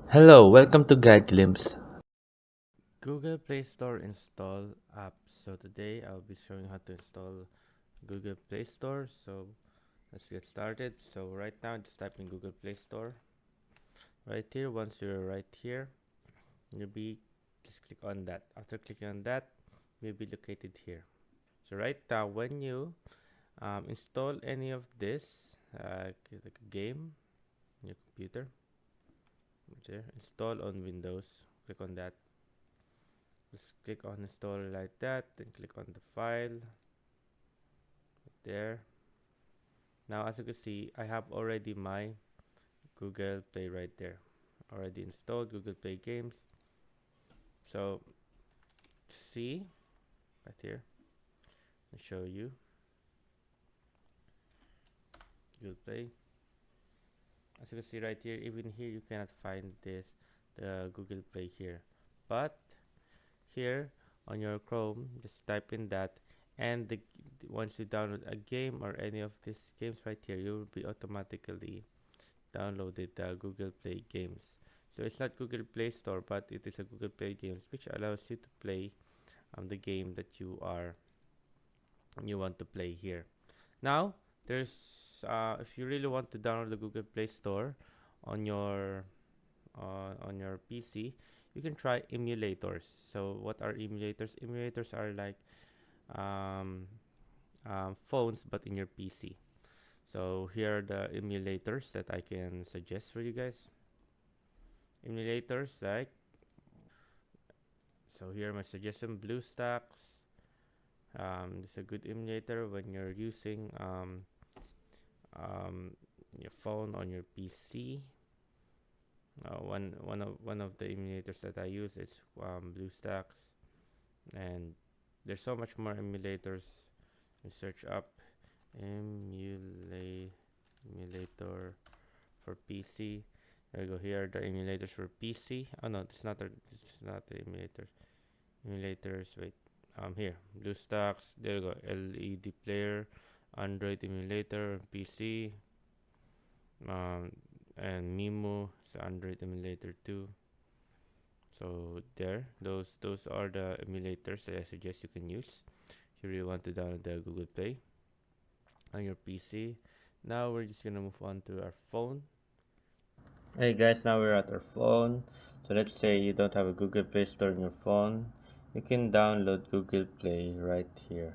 Hello, welcome to Guide Glimpse. Google Play Store install app. So today I'll be showing how to install Google Play Store. So let's get started. So right now just type in Google Play Store. Right here, once you're right here, you'll be just click on that. After clicking on that, you'll be located here. So right now when you install any of this like a game on your computer, there, install on Windows, click on that. Just click on install like that, then click on the file there. Now as you can see, I have already my Google Play right there. Already installed Google Play games. So see right here, I'll show you Google Play. As you can see right here, even here you cannot find the Google Play here. But here on your Chrome, just type in that, and once you download a game or any of these games right here, you will be automatically downloaded the Google Play games. So it's not Google Play Store, but it is a Google Play games, which allows you to play the game that you want to play here. Now there's if you really want to download the Google Play Store on your PC, you can try emulators. So what are emulators? Emulators are like um, phones, but in your PC. So here are the emulators that I can suggest for you guys. Emulators like, so here my suggestion: BlueStacks. This is a good emulator when you're using um, your phone on your PC. One of the emulators that I use is BlueStacks, and there's so much more emulators. You search up emulator for PC. There you go. Here are the emulators for PC. Oh no, this is not the emulators. Emulators. Wait. Here, BlueStacks. There you go. LED player, Android emulator, PC. Um, and Mimo. It's Android emulator too. So there, those are the emulators that I suggest you can use if you really want to download the Google Play on your PC. Now we're just gonna move on to our phone. Hey guys, now we're at our phone. So let's say you don't have a Google Play Store on your phone. You can download Google Play right here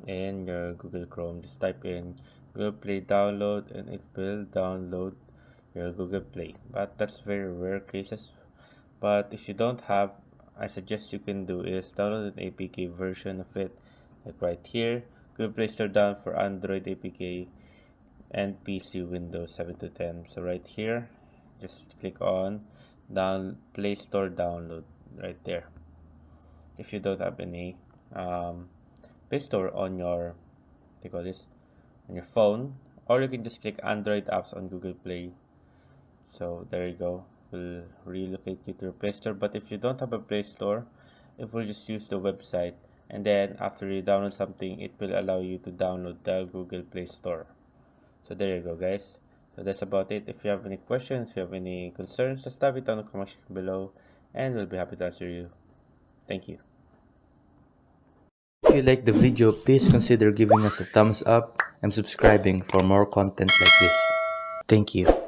in your Google Chrome. Just type in Google Play download and it will download your Google Play. But that's very rare cases. But if you don't have, I suggest you can do is download an APK version of it, like right here. Google Play Store down for Android APK and PC Windows 7 to 10. So right here, just click on Play Store download right there. If you don't have any Play Store on your, they call this, on your phone, or you can just click Android apps on Google Play. So there you go. Will relocate you to your Play Store. But if you don't have a Play Store, it will just use the website, and then after you download something, it will allow you to download the Google Play Store. So there you go, guys. So that's about it. If you have any questions, if you have any concerns, just type it down in the comment section below, and we'll be happy to answer you. Thank you. If you like the video, please consider giving us a thumbs up and subscribing for more content like this. Thank you.